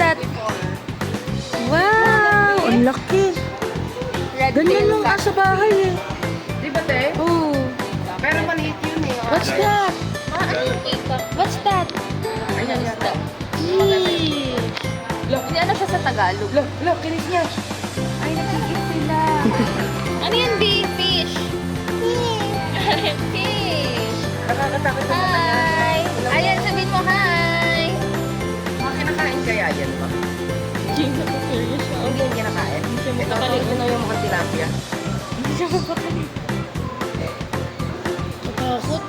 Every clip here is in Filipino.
that? Wow! Ang laki. Ganyan lang ka sa bahay eh. Di ba, te? Oh. Pero maliit yun eh. What's that? What's that? Ayan, yan. Fish. Hindi ano siya sa Tagalog. Look, kinis niya. Ay, nagigit sila. Ano yan, B? Fish. Fish. Nakakatakot sa mga Hi. Ayan, sabihin mo hi. Mga kinakain kaya yan ba? Hindi yung kinakain. Ito na yung mga tilapia. Takot.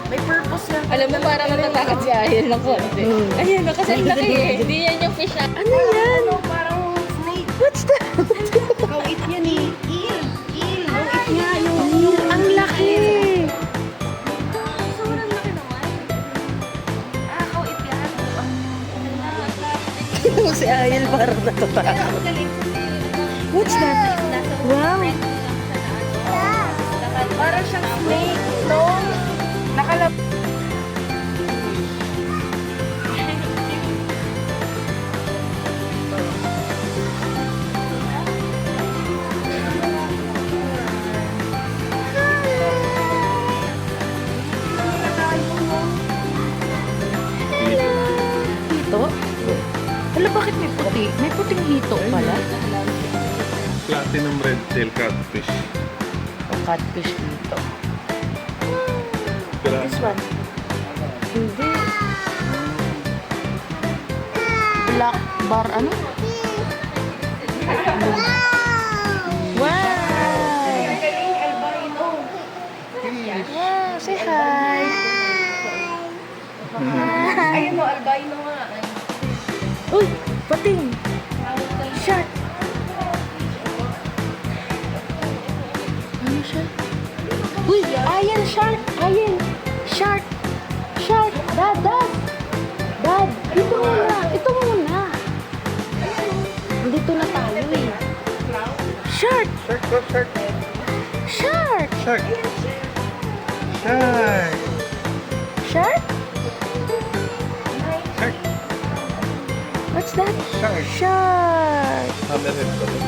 May purpose yan. Alam mo, parang natatakot si Ayan ng konti. Ayan, kasi ang laki eh. Hindi yan yung fish na. Ano yan? Parang snake. What's that? Kawit yan eh. Eel. Kawit nga yung eel. Ang laki. Sobrang laki naman. Kawit yan. Tingnan mo si Ayel parang natatakot. What's that? Wow. Parang siyang snake, no? Nakalap. Hito? Hala, bakit may puti? May puting hito pala. Platinum red tail catfish. O catfish dito. Pero This one. Hindi. Black bar, ano? Wow! Wow, say hi! Hi! Ayun mo, albino nga. Uy, pating! Shark! Ano siya? Uy, ayan, shark! Ayan! Shark! Shark! Dad! Dad! Dad! Ito muna! Ito muna! Dito na tayo eh. Shark! shark, go shark. Shark! Shark. Shark. Shark? Shark. What's that? Shark. Shark! Hammerhead ba ito?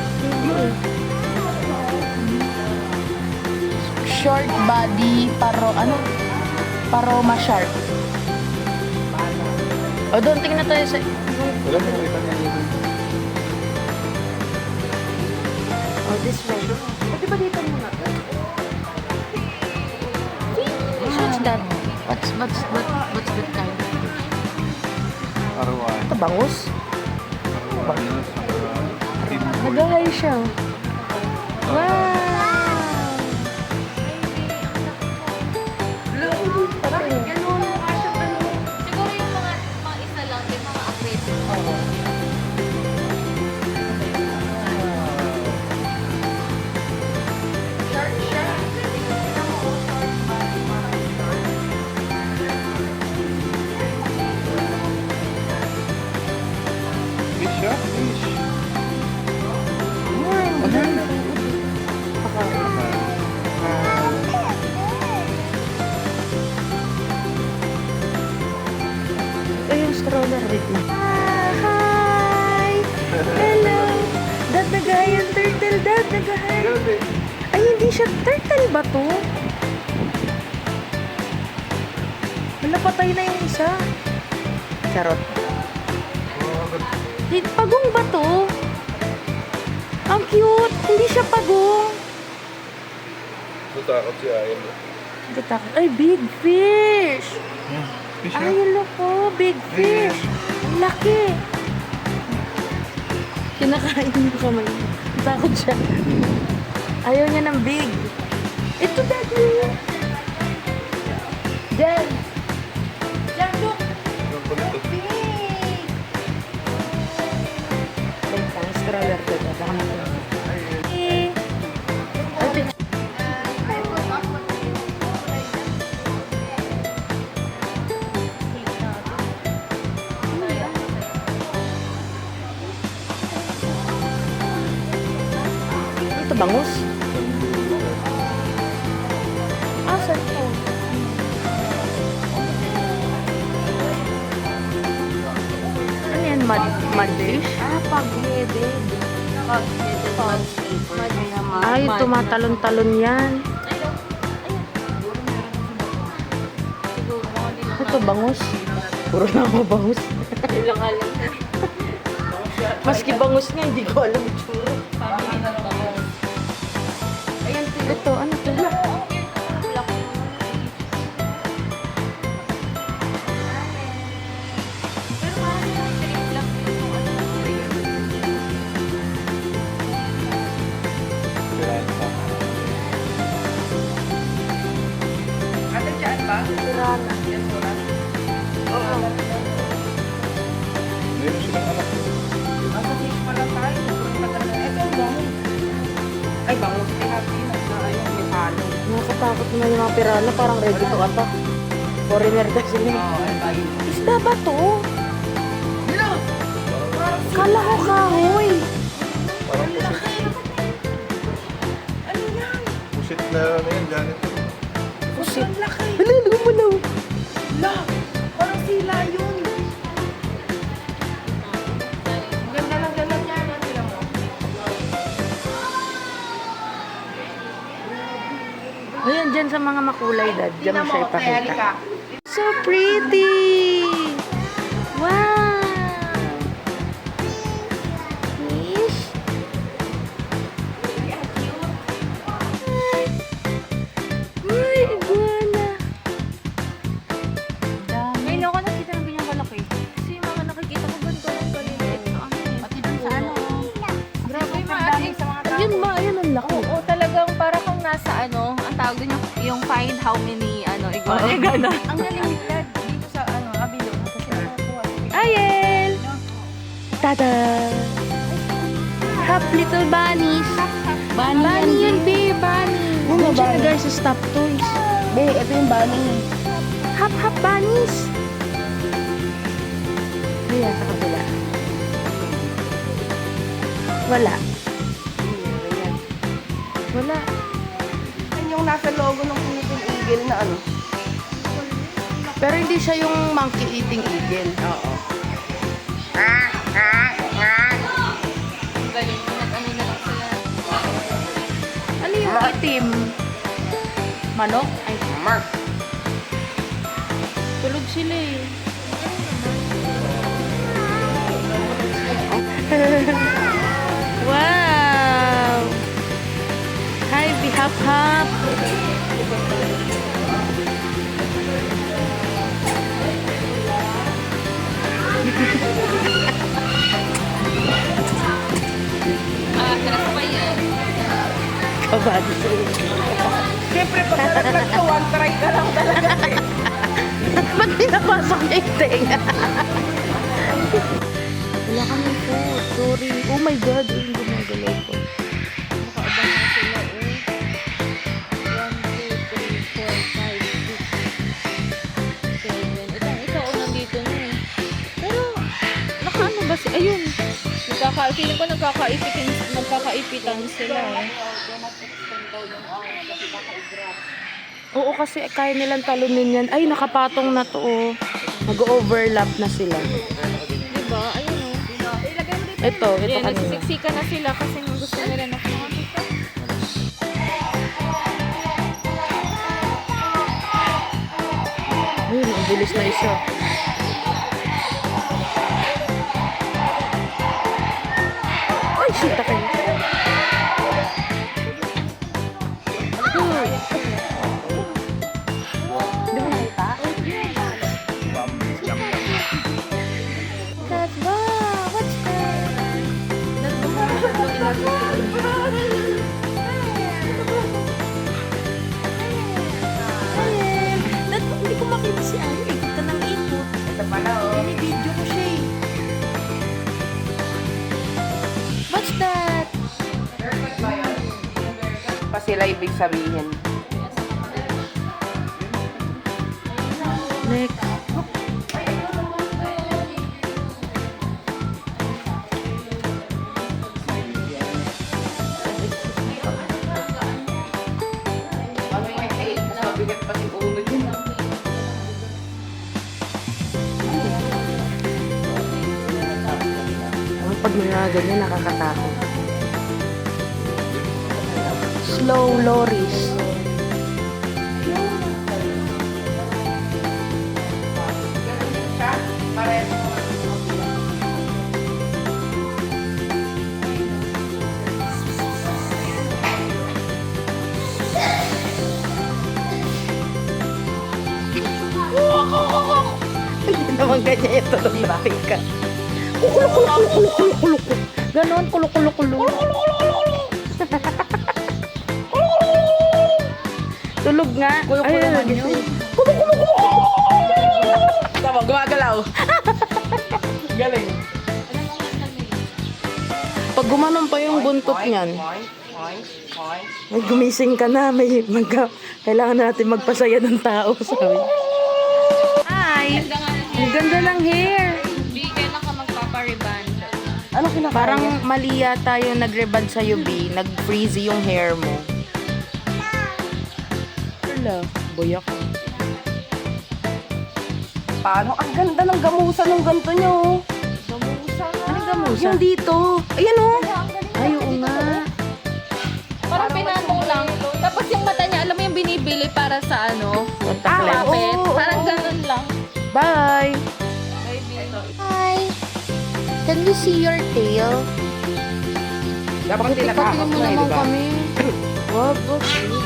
Short body ano? Paroma shark. O doon, tingnan tayo sa... Wala mo nakita niya. Oh, this way. Pwede ba dito muna? What's that? What's that kind of fish? Arawan. Ito, bangus? Arawan. Nag-hi siya. Wow! Parang ganun. Siguro yung mga isa lang, yung mga aggressive. Fish siya? Fish. Ito yung stroller. Wait na. Hi! Hello! Dad, nagayan turtle. Dad, nagayan. Ay, hindi siya. Turtle ba to? Wala, patay na yung isa. Charot. Pagong ba to? Ang cute. Hindi siya pagong. Natakot si Ayan. Natakot. Ay, big fish. Fish Ay, loko. Big fish. Ang laki. Kinakain mo kamay. Takot siya. Ayaw niya ng big. Ito, daddy. Jen. Jen, look. Wait lang, stroller ko. Baka matulog. Ay, ito bangus? Saan to? Ano yan, mud? Mudfish? Pag-headed. Pag-headed mudskipper. Ay, tumatalon-talon yan. Siguro mga di Ito, bangus. Puro na ako bangus. lang alam. Maski bangus nga, hindi ko alam itsura. Family ng bangus. Ayan, Ito, ano to? Ano dyan ba? Pirana. Yan, wala. Oo. Meron silang anak. Nasa fish pa lang tayo. Sobrang tagal na. Ito, bangus. Ay, bangus. Pinapinas na ayun. May palo. Nakatakot na yung mga pirana, parang ready to attack. Foreigner kasi sila. Oo, ay, tayo. Isda ba to? Hello! Kala ko kahoy. Parang pusit. Ano yan? Pusit na ano yan, ganito. Pusit. Ang laki. Hala, lumalaw. La! Parang sila yun. Ang ganda ng ganun yan. Ano sila mo? Ayan, dyan sa mga makulay, Dad. Diyan Tingnan mo siya mo, kaya halika. ipakita. So pretty! Wow! Fish? Ay, iguana! Ngayon ako nakita ng ganyang kalaki. Kasi yung mga nakikita ko ganito lang kaliliit na ano eh. Pati dun sa ano. Grabe maating sa mga tao. Ayun ba? Ayun ang laki. Oo, talagang para kang nasa ano, ang tawag dun yung find how many ano, iguana. Gano'n. Ang galing nila dito sa ano, Abilo. Kasi nakakuha. Ayel! Tada! Half little bunnies. Bunny yun, babe. Bunny. Ano ba? Guys, stop toys. Be, ito yung bunny. Half bunnies. Ayan, sa kabila. Wala. Wala. Yan yung nasa logo ng Philippine Eagle na ano. Pero hindi siya yung monkey eating eagle. Oo. Ang galing mo nag-ano na lang sila. Ano yung itim? Manok? Ay, Mark. tulog sila eh. Wow! Hi, bihap-hap! Atras pa yan. Kabado sila. Siyempre, pag nalaglag ka, one try ka lang talaga. Ba't pinapasok niya yung tenga? Wala kami food. Sorry. Oh my God. Yung gumagalaw ko. Nakaabang na sila eh. 1, 2, 3, 4, 5, 6, 7. Itong isa o nandito na eh. Pero, nakaano ba si... Ayun. Feeling ko nagkakaipitan sila eh. Oo, kasi kaya nilang talunin yan. Ay, nakapatong na to. Oh. Nag-overlap na sila. Diba? Ayun o. Ito Yan, kanina. nagsisiksika na sila kasi gusto nila na Ayun, ang bilis na isa. Ay, shit, ako. Di ba nakita? That's wow! What's that? Ayun. Hindi ko makita si Ari. Ikot ka ng ikot. Ito pala, oh. Binibidyo ko siya eh. What's that? Pa sila ibig sabihin. Next. Ano yung hate? Mabigat pa si ulo yun. Pag mga ganyan, nakakatakot. Slow lorries. Hindi naman ganyan ito nung napika. Kuluk. Ganon, kuluk. Tulog nga. Kuluk naman yun. Tama, gumagalaw. Galing. Pag gumanon pa yung buntot niyan, may gumising ka na, kailangan natin magpasaya ng tao, sabi. Hi! Ang ganda ng hair. Bigay na ka magpapariband. Ano kinakain? Parang mali yata yung nag-reband sa UB, nag-freezy yung hair mo. Wala, boyak. Paano? Ang ganda ng gamusa ng ganito nyo. Anong gamusa? Yung dito. Ayan o. Ay, oo nga. Parang pinanong lang. Tapos yung mata niya, alam mo yung binibili para sa ano? Contact lens. Kapit. Parang ganun lang. Bye! Hi! Can we see your tail? Dapat hindi Patingin mo nakakapag naman kami. Wag.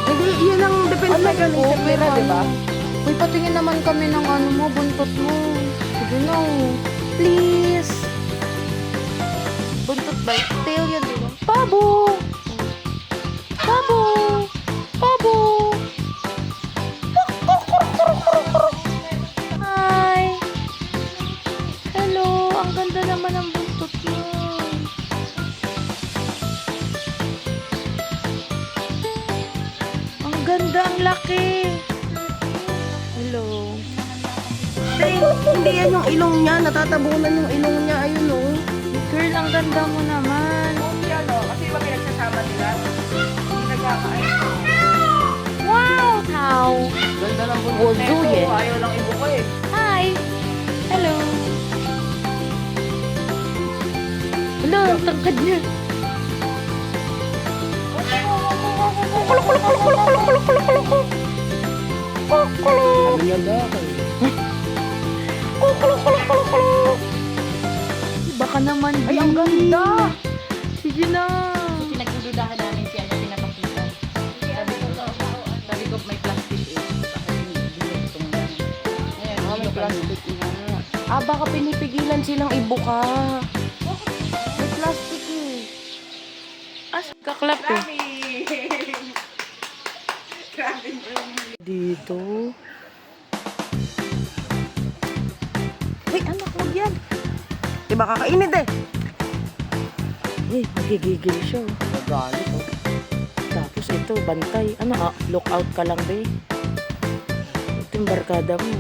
Hindi, yun ang defense mechanism nila, di ba? Uy, patingin naman kami ng ano mo, buntot mo. Sige na. Please. Buntot ba? Tail yan, di ba? Pabo! Pabo! Pabo! Hi! Hello! Ang ganda naman ng buntot mo. Ang ganda, ang laki. Hello. Hindi yan yung ilong niya. Natatabunan yung ilong niya. Ayun o. Girl, ang ganda mo naman. Kasi iba pinagsasama nila. Hindi nagkakain. Wow! How? Ganda ng buntot nito. Ayaw lang ibuka eh. Hi! Hello! Hello, ang tangkad niya. Baka naman, Ay, ang ganda. sige na. Pinagdududahan namin siya na pinapakita. Sabi ko may plastic eh. Baka binigtong lang. Ngayon, May plastic na. Baka pinipigilan silang ibuka. May plastic eh. Kaklap eh. Dito. Hey, anak, wag yan. Diba kakainin eh. Eh, magigigil siya. Nagalit oh. Tapos ito, bantay. Ano, look out ka lang, be. Ito yung barkada mo.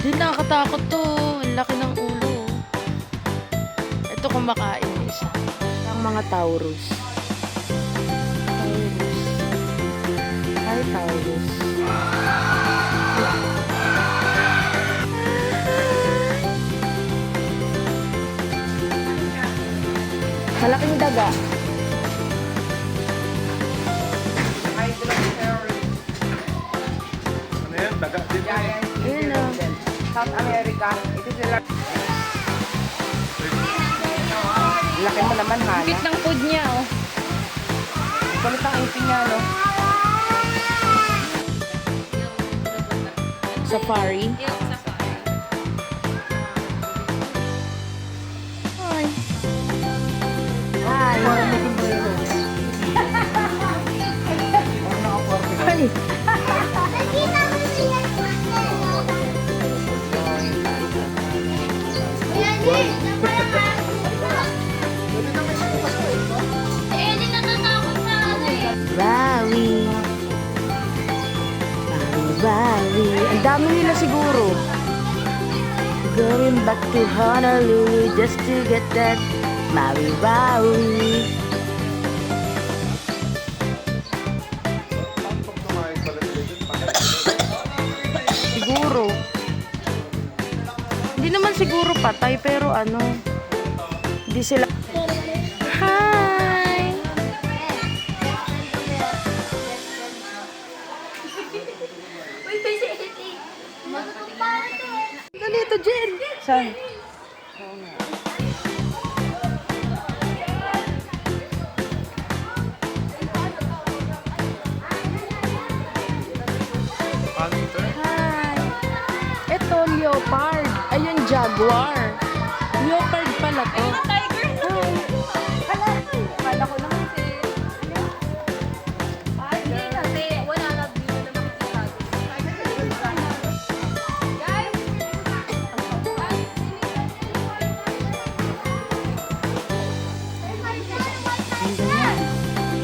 Hindi, nakakatakot to. Ang laki ng ulo. Ito kumakain na isa. Ang mga Taurus. Hi, Taurus. Malaking daga. Ano yan? Daga din. Ayun na. South America. Ito sila. Laki mo naman, Hana. Bit ng food niya oh. Kulit ang ipin niya, no? Safari. Hi. Hi. Hi. Bawi. Bawi. Ang dami nila siguro. Going back to Honolulu just to get that Maui Wowie. siguro patay, pero ano, hindi sila... Hi! Ganito, Jen! Saan? Panther. Hi! Ito, leopard. Ayun, jaguar. Leopard pala to. Tiger! Hala! Kala ko naman si... Hindi kasi, wala na dito na makikita. Guys!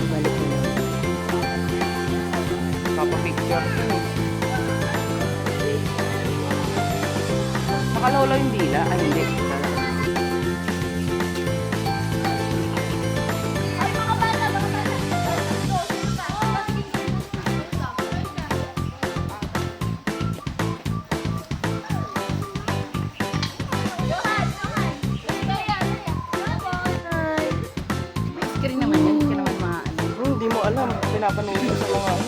Balik mo na. Papapicture ko eh. Nakalolo yung dila? Ay, hindi. Screen naman yan, hindi ka naman maano. Hindi mo alam. Pinapanood ko sa mga ano.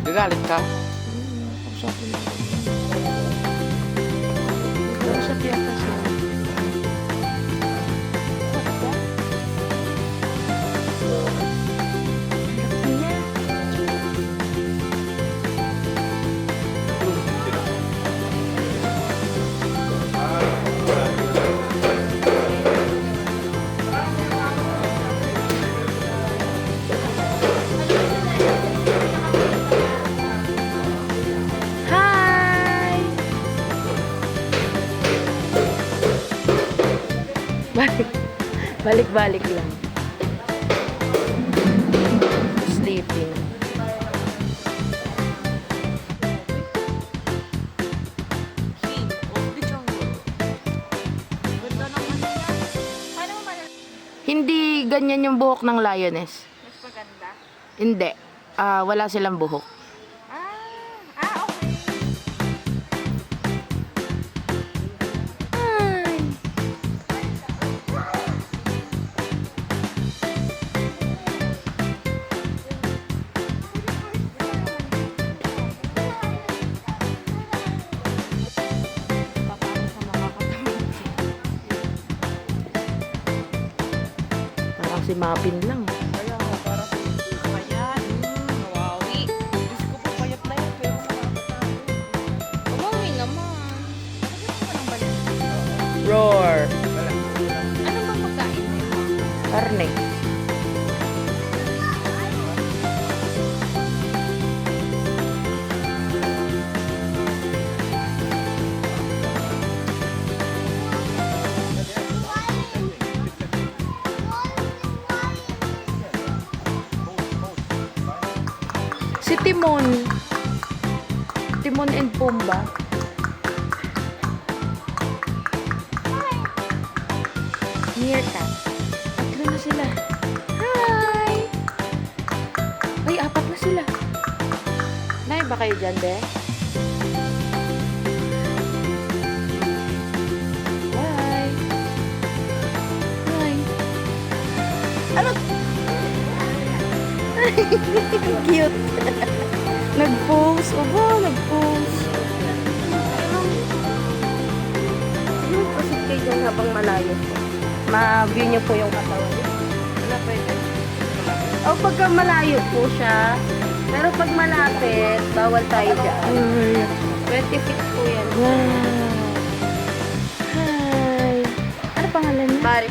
Gagalit ka? Kausap yata siya. Hi! Balik-balik lang. Sleeping. Hindi ganyan yung buhok ng lioness. Mas maganda. Hindi. Wala silang buhok. Okay. Hi! Paano ka makakatawag? Parang si Mapin lang. Kaya nga, parang payat. Nawawi. Diyos ko po, payat na yan, pero nakakatakot. Umuwi naman. Ano ba Roar! Ano bang pagkain mo? Karne. Si Timon. Timon and Pumbaa. Meerkat. Tatlo na sila. Hi! Ay, apat na sila. Nay, ba kayo dyan, be? Hi! Hi! Ano? Cute. Nag-pose. Obo, nag-pose. Pasok kayo dyan habang malayo po. Ma-view niyo po yung katawan niyo. Wala pwede. O pagka malayo po siya, pero pag malapit, bawal tayo dyan. Ay, 20 feet po yan. wow. Hi. Ano pangalan niya? Bari.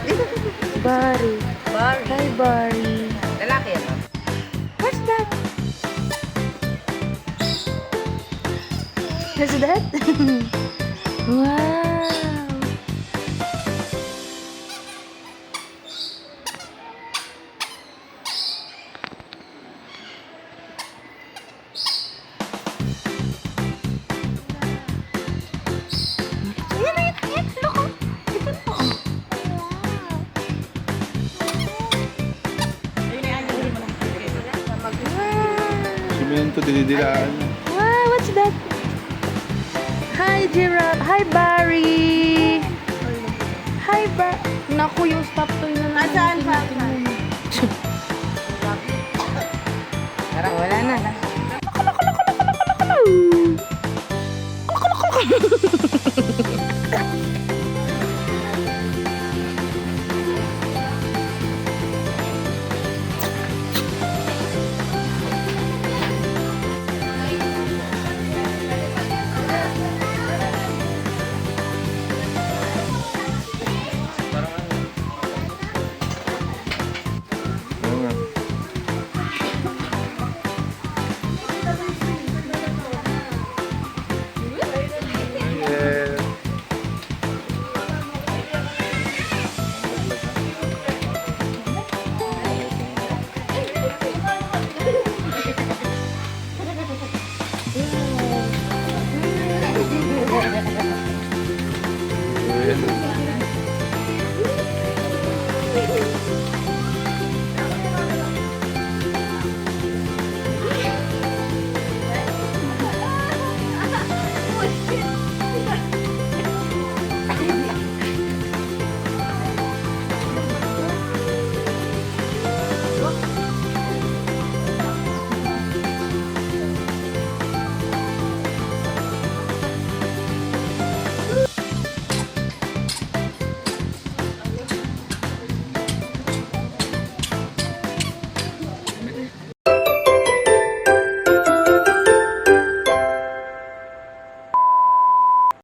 Barry. Bari. Hi, Barry. Lalaki yan. What's that? What's that? Wow. Simento, dinidilaan niya. Wow. giraffe. Hi, Barry! Hi, Naku, yung stop toy na naman. Saan pa? Wala na.